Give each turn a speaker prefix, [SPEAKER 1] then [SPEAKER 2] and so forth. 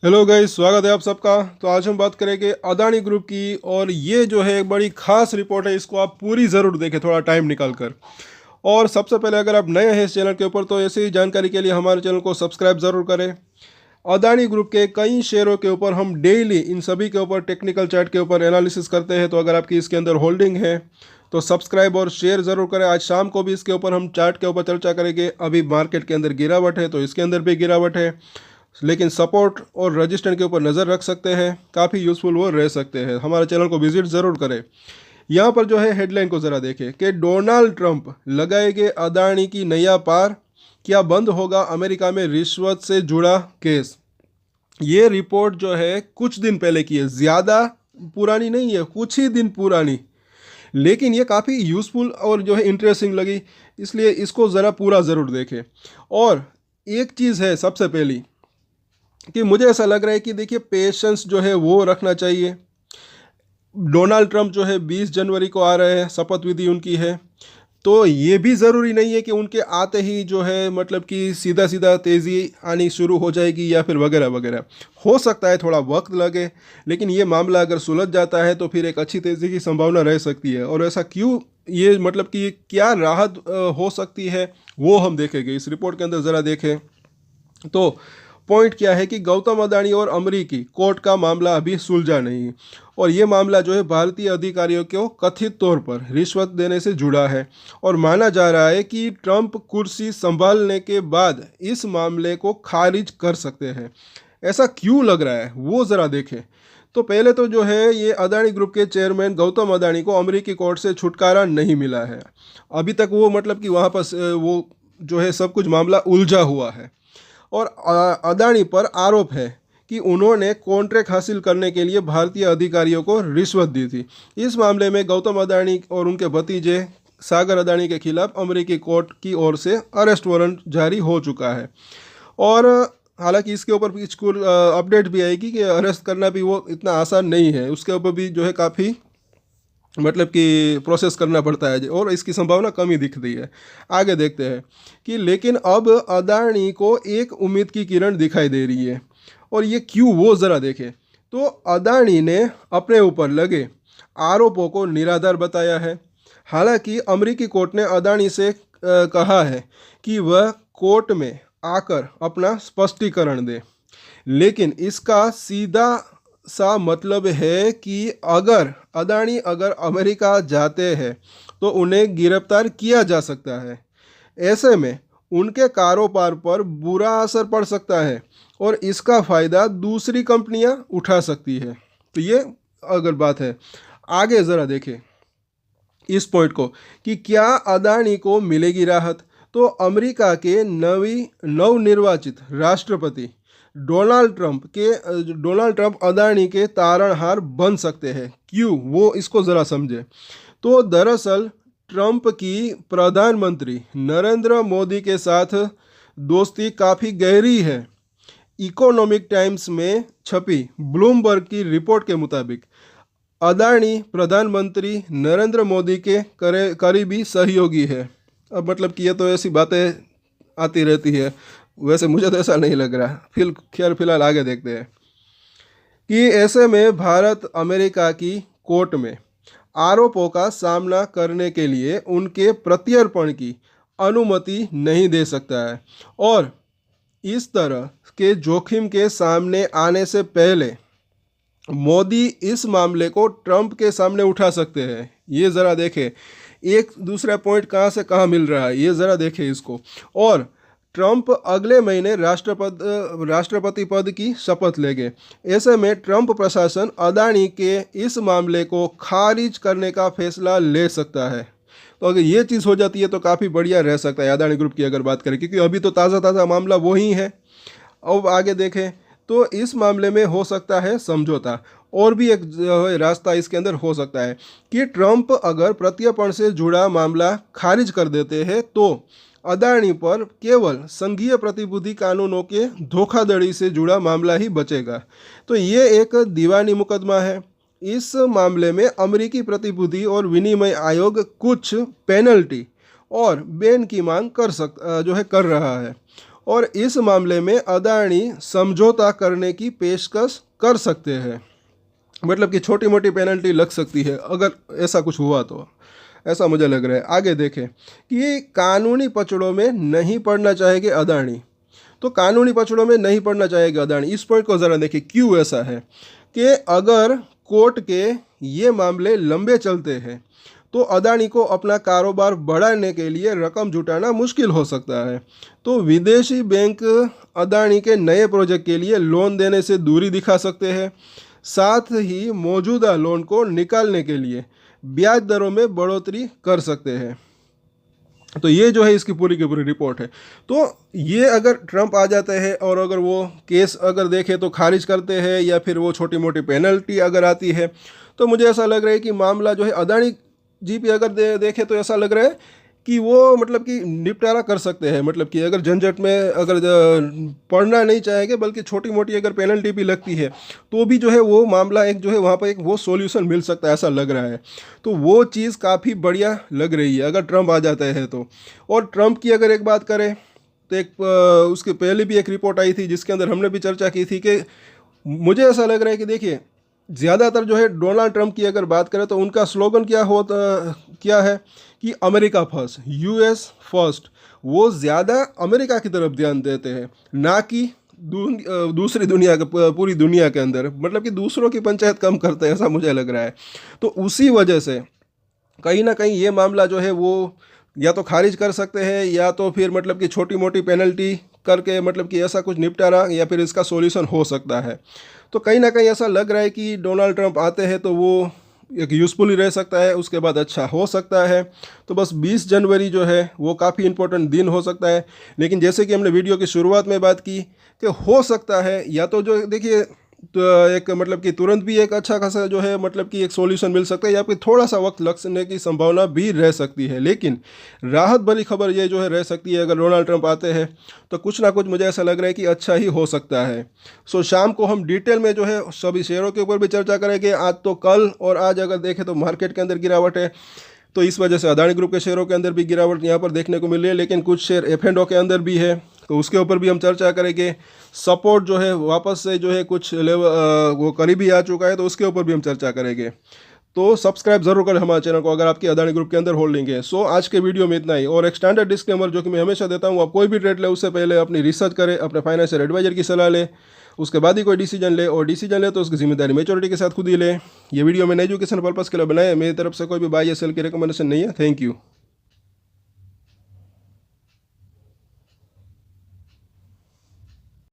[SPEAKER 1] Hello guys, स्वागत है आप सबका। तो आज हम बात करेंगे अदानी ग्रुप की, और ये जो है एक बड़ी खास रिपोर्ट है। इसको आप पूरी ज़रूर देखें थोड़ा टाइम निकाल कर। और सबसे पहले अगर आप नए हैं इस चैनल के ऊपर तो ऐसी ही जानकारी के लिए हमारे चैनल को सब्सक्राइब ज़रूर करें। अदानी ग्रुप के कई शेयरों के ऊपर हम डेली इन सभी के ऊपर टेक्निकल चार्ट के ऊपर एनालिसिस करते हैं। तो अगर आपकी इसके अंदर होल्डिंग है तो सब्सक्राइब और शेयर ज़रूर करें। आज शाम को भी इसके ऊपर हम चार्ट के ऊपर चर्चा करेंगे। अभी मार्केट के अंदर गिरावट है तो इसके अंदर भी गिरावट है, लेकिन सपोर्ट और रजिस्टेंस के ऊपर नज़र रख सकते हैं। काफ़ी यूज़फुल वो रह सकते हैं। हमारे चैनल को विजिट ज़रूर करें। यहाँ पर जो है हेडलाइन को ज़रा देखें कि डोनाल्ड ट्रंप लगाएंगे अदानी की नैया पार, क्या बंद होगा अमेरिका में रिश्वत से जुड़ा केस। ये रिपोर्ट जो है कुछ दिन पहले की है, ज़्यादा पुरानी नहीं है, कुछ ही दिन पुरानी, लेकिन ये काफ़ी यूज़फुल और जो है इंटरेस्टिंग लगी, इसलिए इसको ज़रा पूरा ज़रूर देखें। और एक चीज़ है सबसे पहली कि मुझे ऐसा लग रहा है कि देखिए पेशेंस जो है वो रखना चाहिए। डोनाल्ड ट्रंप जो है 20 जनवरी को आ रहे हैं, शपथ विधि उनकी है। तो ये भी ज़रूरी नहीं है कि उनके आते ही जो है मतलब कि सीधा सीधा तेज़ी आनी शुरू हो जाएगी या फिर वगैरह वगैरह। हो सकता है थोड़ा वक्त लगे, लेकिन ये मामला अगर सुलझ जाता है तो फिर एक अच्छी तेज़ी की संभावना रह सकती है। और ऐसा क्यों, ये मतलब कि क्या राहत हो सकती है वो हम देखेंगे इस रिपोर्ट के अंदर। ज़रा देखें तो पॉइंट क्या है कि गौतम अदानी और अमरीकी कोर्ट का मामला अभी सुलझा नहीं, और ये मामला जो है भारतीय अधिकारियों को कथित तौर पर रिश्वत देने से जुड़ा है। और माना जा रहा है कि ट्रंप कुर्सी संभालने के बाद इस मामले को खारिज कर सकते हैं। ऐसा क्यों लग रहा है वो ज़रा देखें। तो पहले तो जो है ये अदानी ग्रुप के चेयरमैन गौतम अदानी को अमरीकी कोर्ट से छुटकारा नहीं मिला है अभी तक। वो मतलब कि वहाँ पर वो जो है सब कुछ मामला उलझा हुआ है। और अदानी पर आरोप है कि उन्होंने कॉन्ट्रैक्ट हासिल करने के लिए भारतीय अधिकारियों को रिश्वत दी थी। इस मामले में गौतम अदानी और उनके भतीजे सागर अदानी के खिलाफ अमेरिकी कोर्ट की ओर से अरेस्ट वारंट जारी हो चुका है। और हालांकि इसके ऊपर भी कुछ अपडेट भी आएगी कि अरेस्ट करना भी वो इतना आसान नहीं है, उसके ऊपर भी जो है काफ़ी मतलब कि प्रोसेस करना पड़ता है, और इसकी संभावना कम ही दिख रही है। आगे देखते हैं कि लेकिन अब अदानी को एक उम्मीद की किरण दिखाई दे रही है, और ये क्यों वो ज़रा देखें। तो अदानी ने अपने ऊपर लगे आरोपों को निराधार बताया है। हालांकि अमेरिकी कोर्ट ने अदानी से कहा है कि वह कोर्ट में आकर अपना स्पष्टीकरण दे, लेकिन इसका सीधा सा मतलब है कि अगर अमेरिका जाते हैं तो उन्हें गिरफ्तार किया जा सकता है। ऐसे में उनके कारोबार पर बुरा असर पड़ सकता है, और इसका फ़ायदा दूसरी कंपनियां उठा सकती है। तो ये अगर बात है। आगे ज़रा देखें इस पॉइंट को कि क्या अदानी को मिलेगी राहत। तो अमेरिका के नवनिर्वाचित राष्ट्रपति डोनाल्ड ट्रंप अदानी के तारणहार बन सकते हैं। क्यों, वो इसको ज़रा समझे। तो दरअसल ट्रंप की प्रधानमंत्री नरेंद्र मोदी के साथ दोस्ती काफ़ी गहरी है। इकोनॉमिक टाइम्स में छपी ब्लूमबर्ग की रिपोर्ट के मुताबिक अदानी प्रधानमंत्री नरेंद्र मोदी के करीबी सहयोगी है। अब मतलब कि ये तो ऐसी बातें आती रहती है, वैसे मुझे तो ऐसा नहीं लग रहा। खैर फिलहाल आगे देखते हैं कि ऐसे में भारत अमेरिका की कोर्ट में आरोपों का सामना करने के लिए उनके प्रत्यर्पण की अनुमति नहीं दे सकता है, और इस तरह के जोखिम के सामने आने से पहले मोदी इस मामले को ट्रंप के सामने उठा सकते हैं। ये ज़रा देखें, एक दूसरा पॉइंट कहाँ से कहाँ मिल रहा है, ये ज़रा देखें इसको। और ट्रंप अगले महीने राष्ट्रपति पद की शपथ लेंगे। ऐसे में ट्रंप प्रशासन अदानी के इस मामले को खारिज करने का फैसला ले सकता है। तो अगर ये चीज़ हो जाती है तो काफ़ी बढ़िया रह सकता है अदानी ग्रुप की अगर बात करें, क्योंकि अभी तो ताज़ा ताज़ा मामला वही है। अब आगे देखें तो इस मामले में हो सकता है समझौता। और भी एक जो है रास्ता इसके अंदर हो सकता है कि ट्रंप अगर प्रत्यर्पण से जुड़ा मामला खारिज कर देते हैं तो अदानी पर केवल संघीय प्रतिभूति कानूनों के धोखाधड़ी से जुड़ा मामला ही बचेगा। तो ये एक दीवानी मुकदमा है। इस मामले में अमेरिकी प्रतिभूति और विनिमय आयोग कुछ पेनल्टी और बैन की मांग कर रहा है। और इस मामले में अदानी समझौता करने की पेशकश कर सकते हैं। मतलब कि छोटी मोटी पेनल्टी लग सकती है अगर ऐसा कुछ हुआ तो, ऐसा मुझे लग रहा है। आगे देखें कि कानूनी पचड़ों में नहीं पड़ना चाहेंगे अदानी। तो कानूनी पचड़ों में नहीं पड़ना चाहेगा अदानी, इस पॉइंट को ज़रा देखिए क्यों ऐसा है कि अगर कोर्ट के ये मामले लंबे चलते हैं तो अदानी को अपना कारोबार बढ़ाने के लिए रकम जुटाना मुश्किल हो सकता है। तो विदेशी बैंक अदानी के नए प्रोजेक्ट के लिए लोन देने से दूरी दिखा सकते हैं, साथ ही मौजूदा लोन को निकालने के लिए ब्याज दरों में बढ़ोतरी कर सकते हैं। तो ये जो है इसकी पूरी की पूरी रिपोर्ट है। तो ये अगर ट्रंप आ जाते हैं और अगर वो केस अगर देखें तो खारिज करते हैं या फिर वो छोटी मोटी पेनल्टी अगर आती है, तो मुझे ऐसा लग रहा है कि मामला जो है अदानी जी पे अगर देखें तो ऐसा लग रहा है कि वो मतलब कि निपटारा कर सकते हैं। मतलब कि अगर झंझट में अगर पढ़ना नहीं चाहेंगे बल्कि छोटी मोटी अगर पेनल्टी भी लगती है तो भी जो है वो मामला एक जो है वहाँ पर एक वो सॉल्यूशन मिल सकता है, ऐसा लग रहा है। तो वो चीज़ काफ़ी बढ़िया लग रही है अगर ट्रंप आ जाता है तो। और ट्रंप की अगर एक बात करें तो एक उसके पहले भी एक रिपोर्ट आई थी जिसके अंदर हमने भी चर्चा की थी कि मुझे ऐसा लग रहा है कि देखिए ज़्यादातर जो है डोनाल्ड ट्रंप की अगर बात करें तो उनका स्लोगन क्या है कि अमेरिका फर्स्ट, यूएस फर्स्ट। वो ज़्यादा अमेरिका की तरफ ध्यान देते हैं, ना कि दूसरी दुनिया के, पूरी दुनिया के अंदर, मतलब कि दूसरों की पंचायत कम करते हैं, ऐसा मुझे लग रहा है। तो उसी वजह से कहीं ना कहीं ये मामला जो है वो या तो खारिज कर सकते हैं या तो फिर मतलब कि छोटी मोटी पेनल्टी करके मतलब कि ऐसा कुछ निपटारा या फिर इसका सॉल्यूशन हो सकता है। तो कहीं ना कहीं ऐसा लग रहा है कि डोनाल्ड ट्रंप आते हैं तो वो एक यूज़फुल ही रह सकता है, उसके बाद अच्छा हो सकता है। तो बस 20 जनवरी जो है वो काफ़ी इंपॉर्टेंट दिन हो सकता है। लेकिन जैसे कि हमने वीडियो की शुरुआत में बात की कि हो सकता है या तो जो देखिए तो एक मतलब कि तुरंत भी एक अच्छा खासा जो है मतलब कि एक सॉल्यूशन मिल सकता है या फिर थोड़ा सा वक्त लगने की संभावना भी रह सकती है। लेकिन राहत भरी खबर ये जो है रह सकती है अगर डोनाल्ड ट्रंप आते हैं तो कुछ ना कुछ मुझे ऐसा लग रहा है कि अच्छा ही हो सकता है। सो शाम को हम डिटेल में जो है सभी शेयरों के ऊपर भी चर्चा करेंगे। आज तो कल और आज अगर देखें तो मार्केट के अंदर गिरावट है, तो इस वजह से अदानी ग्रुप के शेयरों के अंदर भी गिरावट यहाँ पर देखने को मिल रही है। लेकिन कुछ शेयर F&O के अंदर भी है तो उसके ऊपर भी हम चर्चा करेंगे। सपोर्ट जो है वापस से जो है कुछ लेवल वो करीबी आ चुका है तो उसके ऊपर भी हम चर्चा करेंगे। तो सब्सक्राइब जरूर करें हमारे चैनल को अगर आपकी अदानी ग्रुप के अंदर होल्डिंग है। सो आज के वीडियो में इतना ही। और एक स्टैंडर्ड डिस्क्लेमर जो कि मैं हमेशा देता हूँ, आप कोई भी ट्रेड ले उससे पहले अपनी रिसर्च करें, अपने फाइनेंशियल एडवाइजर की सलाह ले, उसके बाद ही कोई डिसीजन ले, और डिसीजन ले तो उसकी जिम्मेदारी मेच्योरिटी के साथ खुद ही ले। ये वीडियो मैंने एजुकेशन पर्पस के लिए बनाया है, मेरी तरफ से कोई भी बाय या सेल की रिकमेंडेशन नहीं है। Thank you.